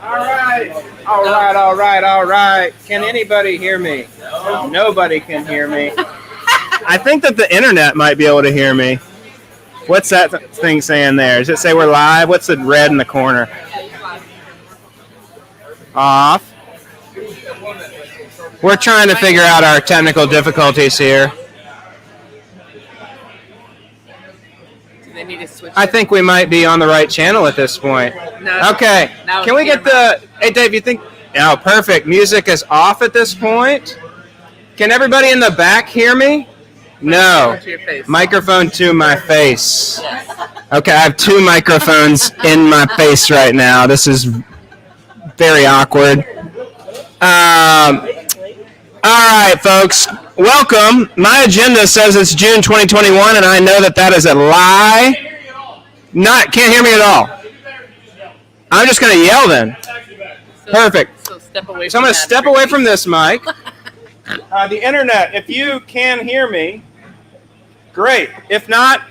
All right. All right, all right, all right. Can anybody hear me? Nobody can hear me. I think that the internet might be able to hear me. What's that thing saying there? Does it say we're live? What's the red in the corner? Off. We're trying to figure out our technical difficulties here. Do they need to switch? I think we might be on the right channel at this point. No, Okay. Can we get the... Hey, Dave, you think... Oh, perfect. Music is off at this point. Can everybody in the back hear me? No. Microphone to my face. Okay, I have two microphones in my face right now. This is very awkward. All right, folks. Welcome. My agenda says it's June 2021, and I know that that is a lie. Can't hear me at all. I'm just going to yell then. Perfect. So step away. So I'm going to step away from this mic. The internet, if you can hear me, great. If not,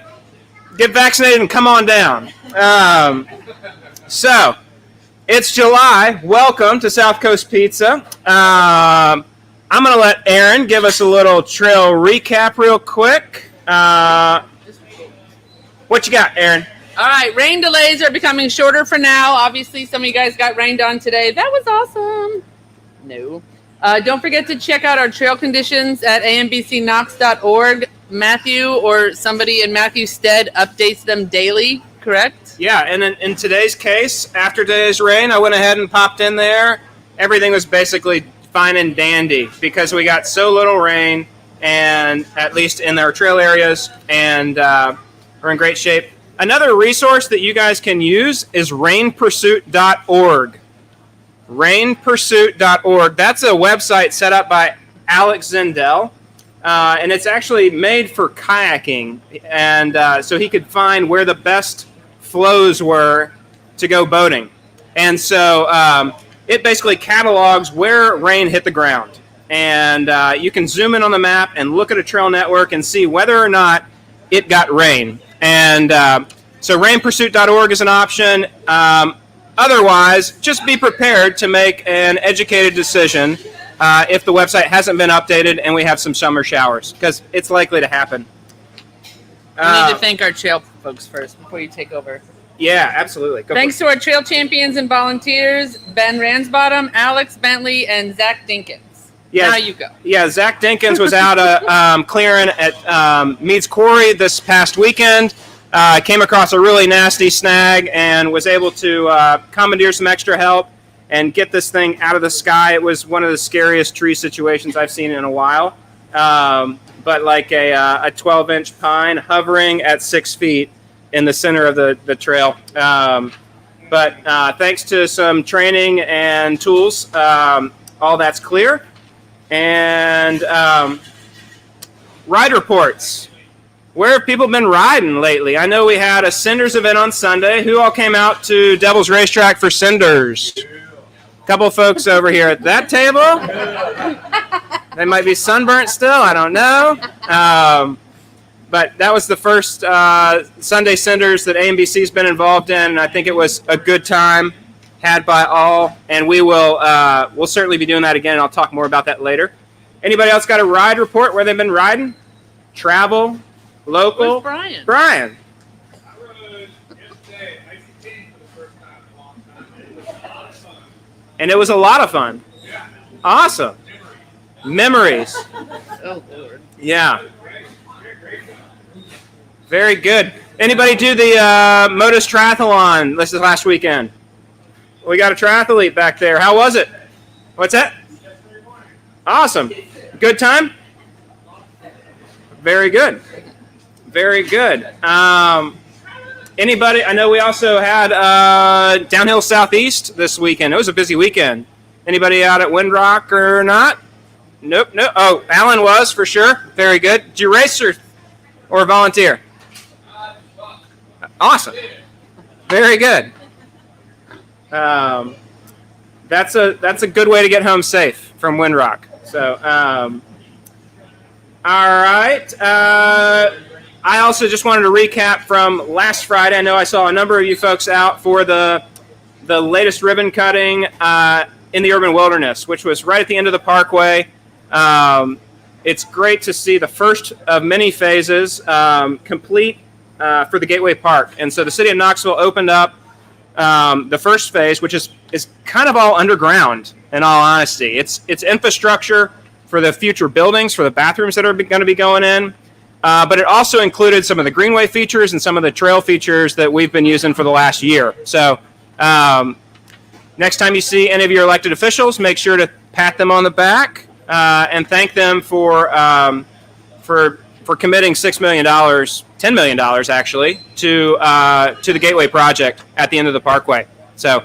get vaccinated and come on down. So, it's July. Welcome to South Coast Pizza. I'm going to let Aaron give us a little trail recap real quick. What you got, Aaron? All right, rain delays are becoming shorter for now. Obviously, some of you guys got rained on today. That was awesome. No. Don't forget to check out our trail conditions at ambcknox.org. Matthew or somebody in Matthew's stead updates them daily, correct? Yeah, and in today's case, after today's rain, I went ahead and popped in there. Everything was basically fine and dandy because we got so little rain, and at least in our trail areas, and we're in great shape. Another resource that you guys can use is rainpursuit.org. Rainpursuit.org. That's a website set up by Alex Zindel, and it's actually made for kayaking, and so he could find where the best flows were to go boating. And so it basically catalogs where rain hit the ground. And you can zoom in on the map and look at a trail network and see whether or not it got rain. And so rainpursuit.org is an option. Otherwise, just be prepared to make an educated decision if the website hasn't been updated and we have some summer showers, because it's likely to happen. We need to thank our trail folks first before you take over. Yeah, absolutely. Thanks to our trail champions and volunteers, Ben Ransbottom, Alex Bentley, and Zach Dinkins. Yeah, now you go. Yeah, Zach Dinkins was out clearing at Meads Quarry this past weekend. Came across a really nasty snag and was able to commandeer some extra help and get this thing out of the sky. It was one of the scariest tree situations I've seen in a while. But like a 12-inch pine hovering at 6 feet in the center of the trail. But thanks to some training and tools, all that's clear. And ride reports. Where have people been riding lately? I know we had a Cinders event on Sunday. Who all came out to Devil's Racetrack for Cinders? A couple folks over here at that table. They might be sunburnt still. I don't know. But that was the first Sunday Cinders that AMBC's been involved in, and I think it was a good time had by all. And we'll certainly be doing that again, and I'll talk more about that later. Anybody else got a ride report where they've been riding? Travel? Local? Where's Brian? Brian. I rode yesterday at ICT for the first time in a long time. It was a lot of fun. And it was a lot of fun. Yeah. Awesome. Memories. Oh, Lord. Yeah. Very good. Anybody do the Modus Triathlon this is last weekend? We got a triathlete back there. How was it? What's that? Awesome. Good time? Very good. Very good. Anybody? I know we also had Downhill Southeast this weekend. It was a busy weekend. Anybody out at Windrock or not? Nope. No. Oh, Alan was for sure. Very good. Did you race or volunteer? Awesome. Very good. That's a good way to get home safe from Windrock. So, all right. I also just wanted to recap from last Friday. I know I saw a number of you folks out for the the latest ribbon cutting in the urban wilderness, which was right at the end of the parkway. It's great to see the first of many phases complete for the Gateway Park. And so the city of Knoxville opened up the first phase, which is kind of all underground, in all honesty. It's infrastructure for the future buildings, for the bathrooms that are going to be going in. But it also included some of the greenway features and some of the trail features that we've been using for the last year. So next time you see any of your elected officials, make sure to pat them on the back and thank them for committing $6 million, $10 million actually, to the Gateway project at the end of the Parkway. So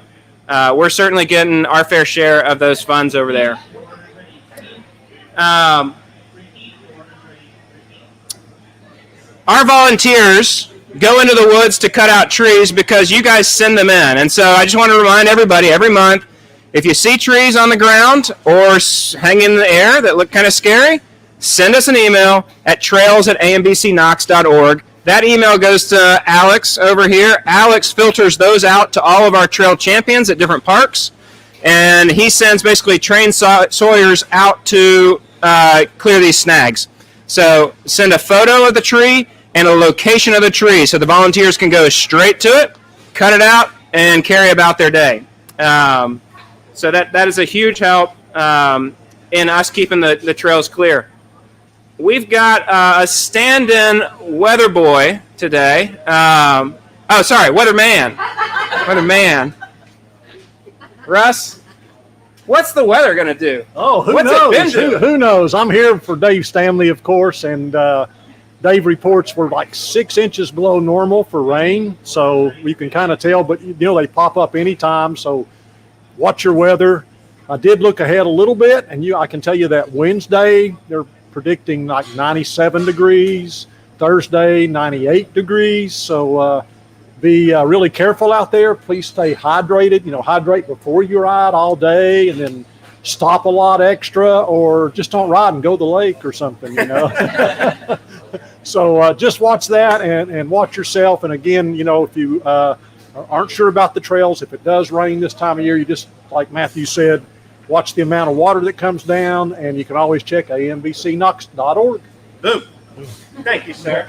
we're certainly getting our fair share of those funds over there. Our volunteers go into the woods to cut out trees because you guys send them in. And so I just want to remind everybody every month, if you see trees on the ground or hanging in the air that look kind of scary, send us an email at trails@ambcknox.org. That email goes to Alex over here. Alex filters those out to all of our trail champions at different parks. And he sends basically trained sawyers out to clear these snags. So send a photo of the tree and a location of the tree so the volunteers can go straight to it, cut it out, and carry about their day. So that is a huge help in us keeping the trails clear. We've got a stand-in weather boy today. Weatherman. Weatherman. Russ, what's the weather going to do? Oh, who What's knows? it been doing? Who knows? I'm here for Dave Stanley, of course, and Dave reports we're like 6 inches below normal for rain, so you can kind of tell, but they pop up anytime, so watch your weather. I did look ahead a little bit, and I can tell you that Wednesday they're predicting like 97 degrees, Thursday 98 degrees, so be really careful out there. Please stay hydrated. Hydrate before you ride all day, and then stop a lot extra, or just don't ride and go to the lake or something. So just watch that and watch yourself. And again, if you aren't sure about the trails, if it does rain this time of year, you just, like Matthew said, watch the amount of water that comes down, and you can always check ambcknox.org. Boom. Thank you, sir.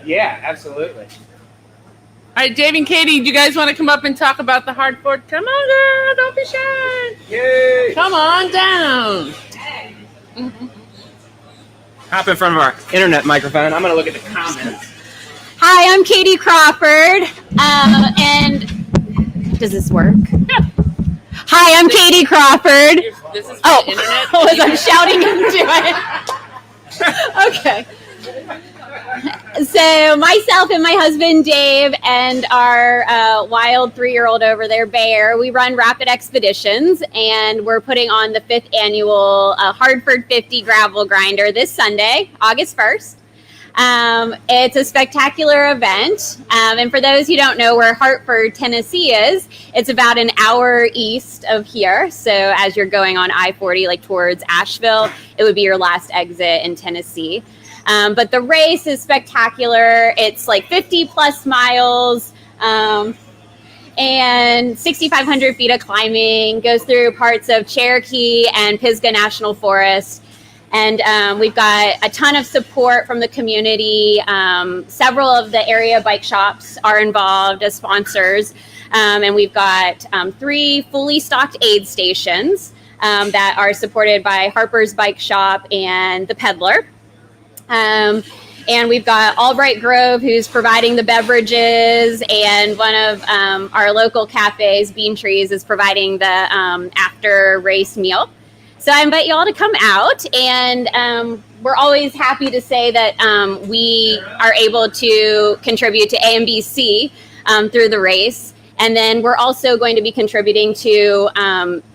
Yeah, absolutely. All right, Dave and Katie, do you guys want to come up and talk about the hard fort? Come on, girl. Don't be shy. Yay. Come on down. Hop in front of our internet microphone. I'm going to look at the comments. Hi, I'm Katie Crawford, and does this work? Yeah. Hi, I'm Katie Crawford. This is Oh, the internet. was I shouting into it? Okay. So myself and my husband, Dave, and our wild 3-year-old over there, Bear, we run Rapid Expeditions, and we're putting on the 5th annual Hartford 50 Gravel Grinder this Sunday, August 1st. It's a spectacular event. And for those who don't know where Hartford, Tennessee is, it's about an hour east of here. So as you're going on I-40, like towards Asheville, it would be your last exit in Tennessee. But the race is spectacular. It's like 50 plus miles, and 6,500 feet of climbing, goes through parts of Cherokee and Pisgah National Forest. And we've got a ton of support from the community. Several of the area bike shops are involved as sponsors. And we've got 3 fully stocked aid stations that are supported by Harper's Bike Shop and The Peddler. And we've got Albright Grove, who's providing the beverages, and one of our local cafes, Bean Trees, is providing the after race meal. So I invite you all to come out, and we're always happy to say that we are able to contribute to AMBC through the race. And then we're also going to be contributing to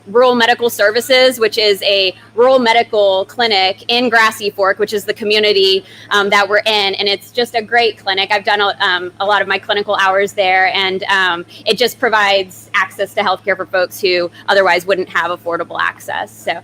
Rural Medical Services, which is a rural medical clinic in Grassy Fork, which is the community that we're in. And it's just a great clinic. I've done a lot of my clinical hours there, and it just provides access to healthcare for folks who otherwise wouldn't have affordable access. So,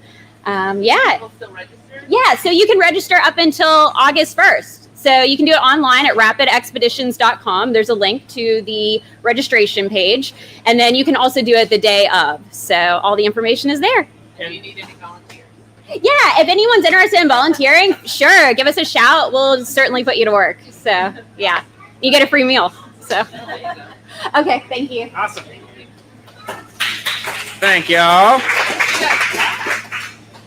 yeah. People still register? Yeah, so you can register up until August 1st. So you can do it online at rapidexpeditions.com. There's a link to the registration page. And then you can also do it the day of. So all the information is there. Do you need any volunteers? Yeah, if anyone's interested in volunteering, sure, give us a shout. We'll certainly put you to work. So, yeah, you get a free meal. So, okay, thank you. Awesome. Thank y'all.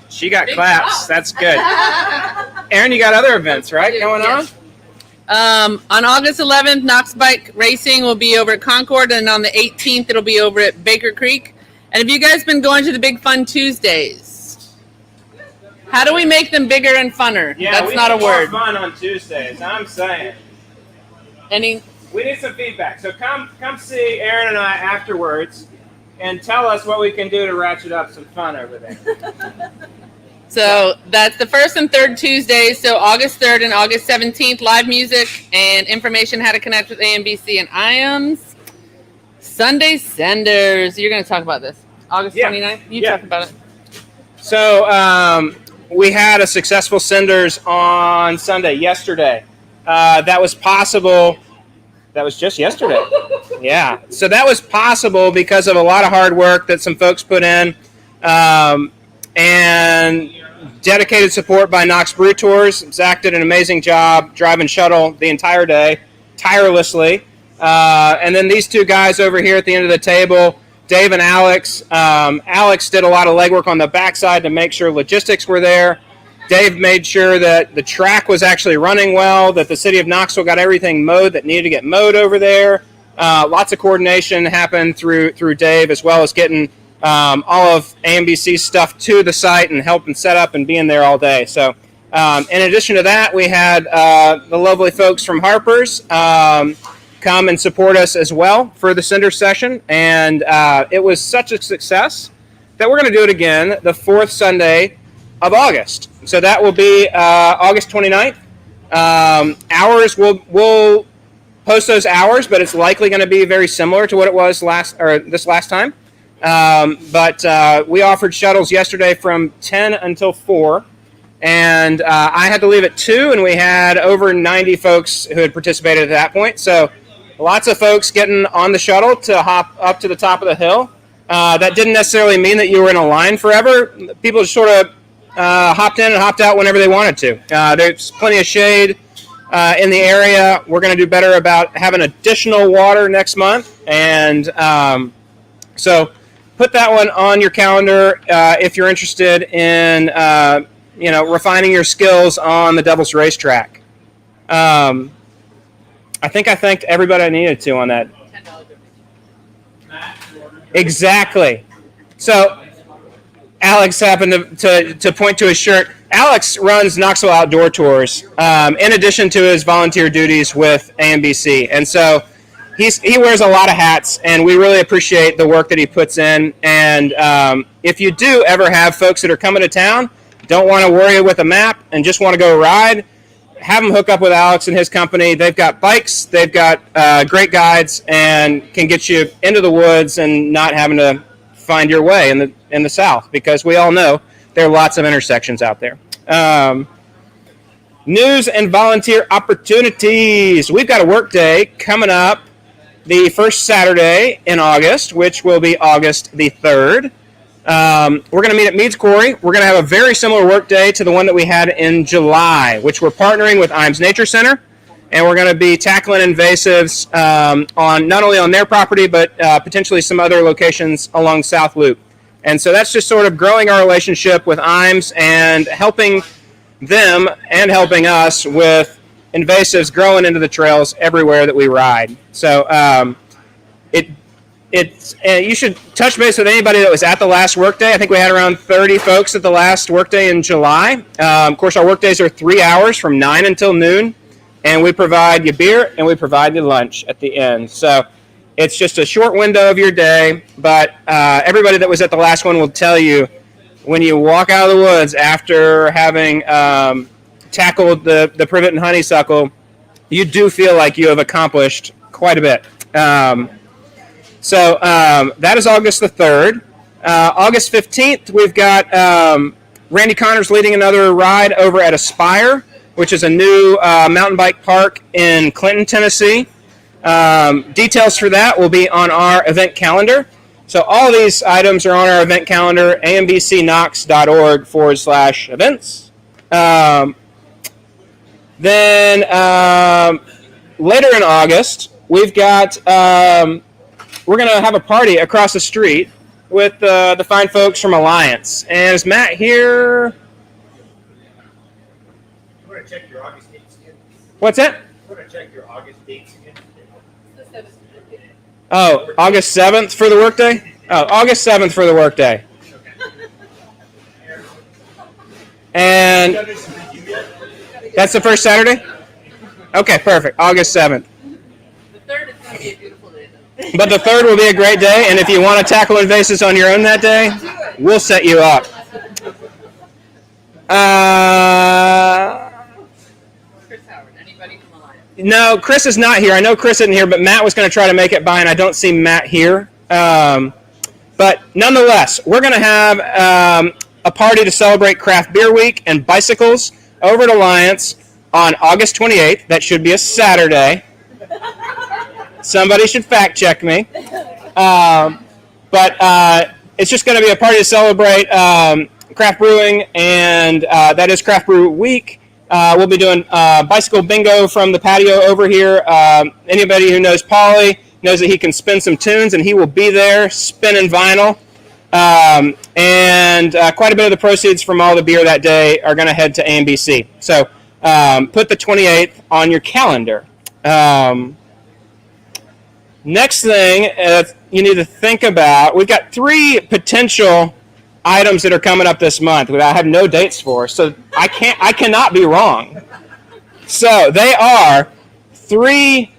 She got claps. That's good. Aaron, you got other events, right, going on? On August 11th, Knox Bike Racing will be over at Concord, and on the 18th, it'll be over at Baker Creek. And have you guys been going to the Big Fun Tuesdays? How do we make them bigger and funner? Yeah, that's we not a need more word. fun on Tuesdays. I'm saying. We need some feedback. So come see Aaron and I afterwards and tell us what we can do to ratchet up some fun over there. So that's the first and third Tuesdays. So August 3rd and August 17th, live music and information how to connect with AMBC and IAMS. Sunday Senders. You're going to talk about this. August 29th? You talk about it. So we had a successful Senders on Sunday, yesterday. That was possible. That was just yesterday. Yeah. So that was possible because of a lot of hard work that some folks put in. And dedicated support by Knox Brew Tours. Zach did an amazing job driving shuttle the entire day, tirelessly. And then these two guys over here at the end of the table, Dave and Alex. Alex did a lot of legwork on the backside to make sure logistics were there. Dave made sure that the track was actually running well, that the city of Knoxville got everything mowed that needed to get mowed over there. Lots of coordination happened through Dave, as well as getting all of AMBC's stuff to the site and helping set up and being there all day. So in addition to that, we had the lovely folks from Harper's come and support us as well for the Cinder session. And it was such a success that we're going to do it again the fourth Sunday of August. So that will be August 29th. Hours, we'll post those hours, but it's likely going to be very similar to what it was this last time. But we offered shuttles yesterday from 10 until 4, and I had to leave at 2, and we had over 90 folks who had participated at that point. So lots of folks getting on the shuttle to hop up to the top of the hill. That didn't necessarily mean that you were in a line forever. People just sort of hopped in and hopped out whenever they wanted to. There's plenty of shade in the area. We're going to do better about having additional water next month, and so put that one on your calendar if you're interested in refining your skills on the Devil's Racetrack. I think I thanked everybody I needed to on that. Exactly. So Alex happened to point to his shirt. Alex runs Knoxville Outdoor Tours in addition to his volunteer duties with AMBC. And so he wears a lot of hats, and we really appreciate the work that he puts in. And if you do ever have folks that are coming to town, don't want to worry with a map and just want to go ride, have them hook up with Alex and his company. They've got bikes, they've got great guides, and can get you into the woods and not having to find your way in the South, because we all know there are lots of intersections out there. News and volunteer opportunities. We've got a work day coming up the first Saturday in August, which will be August the 3rd. We're going to meet at Meads Quarry. We're going to have a very similar work day to the one that we had in July, which we're partnering with IAMS Nature Center, and we're going to be tackling invasives on not only on their property, but potentially some other locations along South Loop. And so that's just sort of growing our relationship with IAMS and helping them and helping us with invasives growing into the trails everywhere that we ride. So you should touch base with anybody that was at the last workday. I think we had around 30 folks at the last workday in July. Of course, our workdays are 3 hours from 9 until noon, and we provide you beer and we provide you lunch at the end. So it's just a short window of your day, but everybody that was at the last one will tell you when you walk out of the woods after having tackled the privet and honeysuckle, you do feel like you have accomplished quite a bit. So that is August the 3rd. August 15th, we've got Randy Connors leading another ride over at Aspire. which is a new mountain bike park in Clinton, Tennessee. Details for that will be on our event calendar. So all of these items are on our event calendar, ambcknox.org/events. Then later in August, we've got, we're going to have a party across the street with the fine folks from Alliance. And is Matt here? I'm going to check your August dates again. What's that? I'm going to check your August dates again. Oh, August 7th for the workday? Oh, August 7th for the workday. And that's the first Saturday? Okay, perfect. August 7th. The 3rd is going to be a beautiful day, though. But the 3rd will be a great day, and if you want to tackle invasives on your own that day, we'll set you up. Chris Howard, anybody from Alliance? No, Chris is not here. I know Chris isn't here, but Matt was going to try to make it by, and I don't see Matt here. But nonetheless, we're going to have a party to celebrate Craft Beer Week and bicycles over at Alliance on August 28th. That should be a Saturday. Somebody should fact check me. But it's just going to be a party to celebrate craft brewing, and that is Craft Brew Week. We'll be doing bicycle bingo from the patio over here. Anybody who knows Paulie knows that he can spin some tunes, and he will be there spinning vinyl. And quite a bit of the proceeds from all the beer that day are going to head to AMBC. So put the 28th on your calendar. Next thing you need to think about, we've got 3 potential items that are coming up this month that I have no dates for, so I cannot be wrong. So they are 3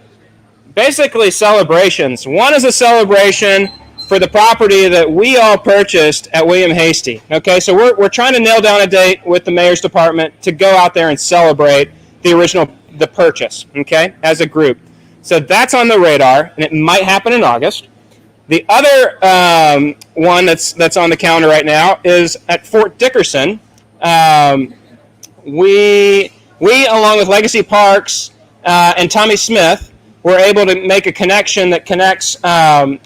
basically celebrations. One is a celebration for the property that we all purchased at William Hasty. Okay, so we're trying to nail down a date with the mayor's department to go out there and celebrate the purchase, okay, as a group. So that's on the radar, and it might happen in August. The other one that's on the calendar right now is at Fort Dickerson. We along with Legacy Parks and Tommy Smith, were able to make a connection that connects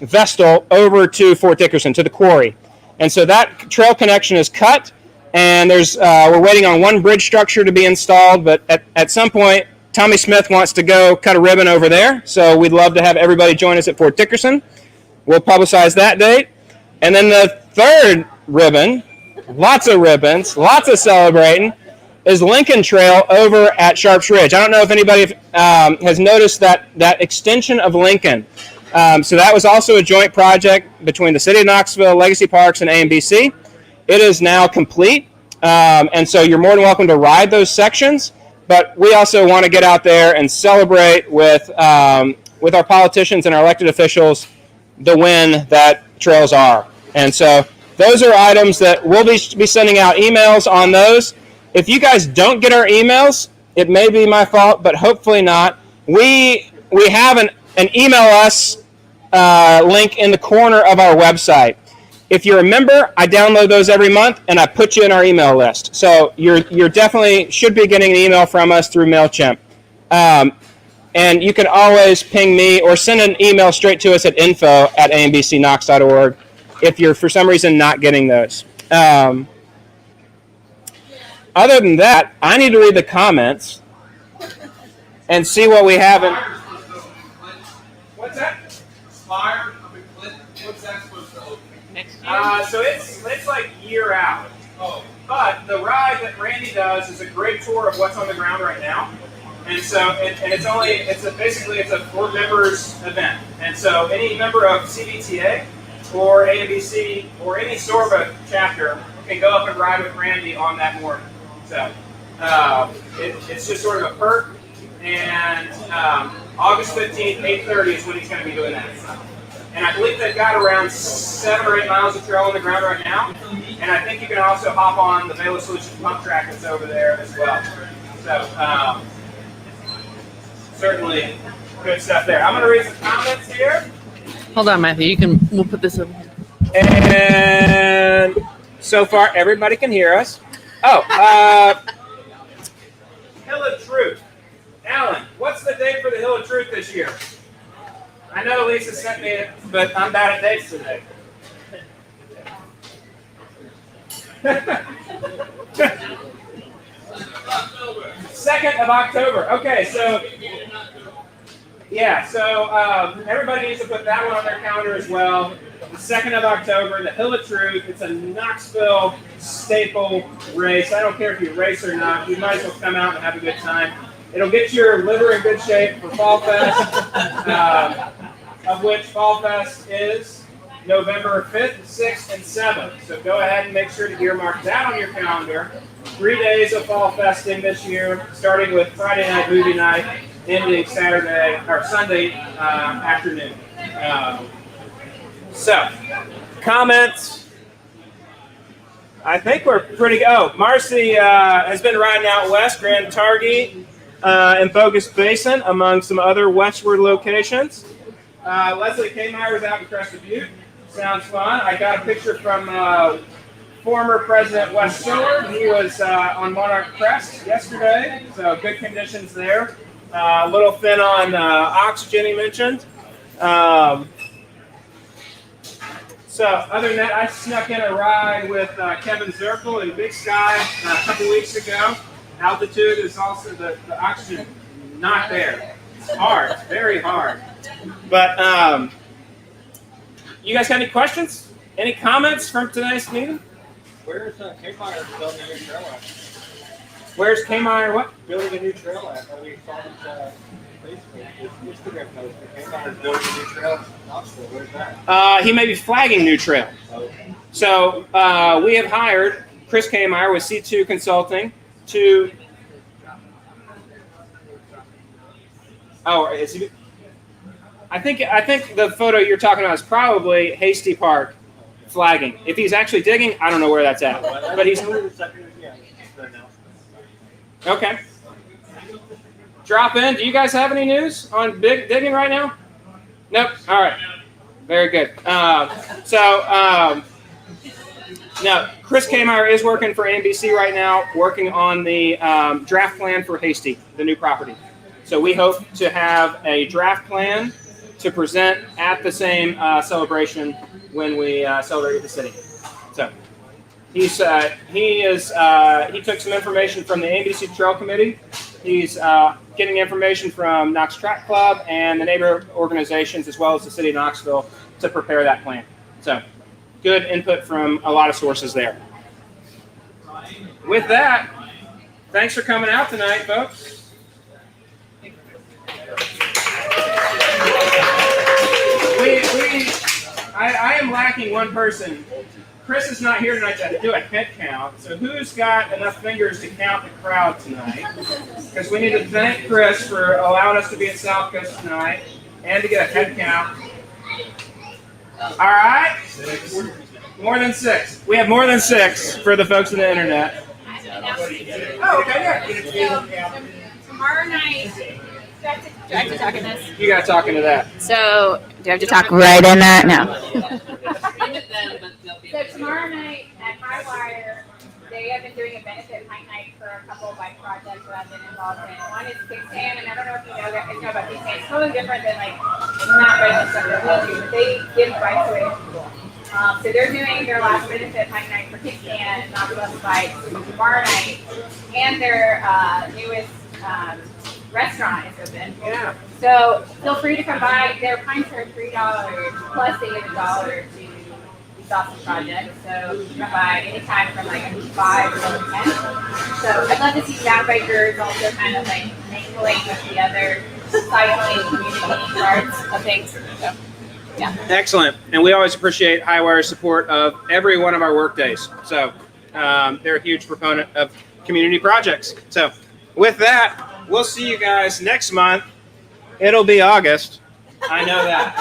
Vestal over to Fort Dickerson, to the quarry. And so that trail connection is cut, and we're waiting on one bridge structure to be installed, but at some point, Tommy Smith wants to go cut a ribbon over there, so we'd love to have everybody join us at Fort Dickerson. We'll publicize that date. And then the third ribbon, lots of ribbons, lots of celebrating, is Lincoln Trail over at Sharps Ridge. I don't know if anybody has noticed that extension of Lincoln. So that was also a joint project between the City of Knoxville, Legacy Parks, and AMBC. It is now complete, and so you're more than welcome to ride those sections, but we also want to get out there and celebrate with our politicians and our elected officials the win that trails are. And so those are items that we'll be sending out emails on those. If you guys don't get our emails, it may be my fault, but hopefully not. We have an email us link in the corner of our website. If you're a member, I download those every month, and I put you in our email list. So you're definitely should be getting an email from us through MailChimp. And you can always ping me or send an email straight to us at info@ambcknox.org if you're for some reason not getting those. Other than that, I need to read the comments and see what we have in. What's that? Fire up in Clinton. What's that supposed to open? Next year? So it's like year out. Oh, But the ride that Randy does is a great tour of what's on the ground right now. And so, it's a for members event. And so any member of CBTA or AMBC or any sort of a chapter can go up and ride with Randy on that morning. So it's just sort of a perk. And August 15th, 8:30 is when he's going to be doing that. And I believe they've got around 7 or 8 miles of trail on the ground right now. And I think you can also hop on the Vela Solutions pump track that's over there as well. So certainly good stuff there. I'm going to read some comments here. Hold on, Matthew. We'll put this over here. And so far, everybody can hear us. Oh, Hill of Truth. Alan, what's the date for the Hill of Truth this year? I know Lisa sent me it, but I'm bad at dates today. Second of October. Okay, so yeah, so everybody needs to put that one on their calendar as well. The 2nd of October, the Hill of Truth. It's a Knoxville staple race. I don't care if you race or not. You might as well come out and have a good time. It'll get your liver in good shape for Fall Fest, of which Fall Fest is November 5th, 6th, and 7th. So go ahead and make sure to earmark that on your calendar. 3 days of Fall Festing this year, starting with Friday night movie night, ending Saturday or Sunday afternoon. So, comments. I think we're pretty. Oh, Marcy has been riding out west, Grand Targhee, and Bogus Basin, among some other westward locations. Leslie Kmeyer was out in Crested Butte. Sounds fun. I got a picture from former President Wes Sillard. He was on Monarch Crest yesterday, so good conditions there. A little thin on oxygen, he mentioned. So other than that, I snuck in a ride with Kevin Zirkle in Big Sky a couple weeks ago. Altitude is also the oxygen not there. It's hard, it's very hard. But you guys got any questions? Any comments from today's meeting? Where's Kmeyer building a new trail at? Where's Kmeyer what? Building a new trail at? We saw his Facebook, his Instagram post. Kmeyer's building a new trail in Knoxville. Where's that? He may be flagging new trail. Okay. So we have hired Chris Kmeyer with C2 Consulting to. Oh, is he? I think the photo you're talking about is probably Hasty Park flagging. If he's actually digging, I don't know where that's at. But he's okay. Drop in. Do you guys have any news on big digging right now? Nope. All right. Very good. No, Chris Kmeyer is working for AMBC right now, working on the draft plan for Hasty, the new property. So we hope to have a draft plan to present at the same celebration when we celebrate the city. So he took some information from the AMBC Trail Committee. He's getting information from Knox Track Club and the neighbor organizations, as well as the city of Knoxville, to prepare that plan. So good input from a lot of sources there. With that, thanks for coming out tonight, folks. I am lacking one person. Chris is not here tonight to do a head count. So who's got enough fingers to count the crowd tonight? Because we need to thank Chris for allowing us to be at South Coast tonight and to get a head count. All right? 6. More than 6. We have more than 6 for the folks on the internet. Oh, okay, yeah. So, tomorrow night, do I have to talk in this? You got to talk into that. So, do I have to talk right in that? No. So tomorrow night at Highwire, they have been doing a benefit pint night for a couple of bike projects that I've been involved in. One is kickstand, and I don't know if you know about kickstand. It's totally different than not regular stuff that we'll do, but they give bikes away to people. So they're doing their last benefit pint night for kickstand, not just bikes, tomorrow night, and their newest restaurant is open. Yeah. So feel free to come by. Their pints are $3 plus they give $1 to the sausage project. So you can come by anytime from 5 to 10. So I'd love to see down bikers also kind of mingling with the other cycling community parts of things. So yeah. Excellent. And we always appreciate Highwire's support of every one of our work days. So they're a huge proponent of community projects. So with that, we'll see you guys next month. It'll be August. I know that.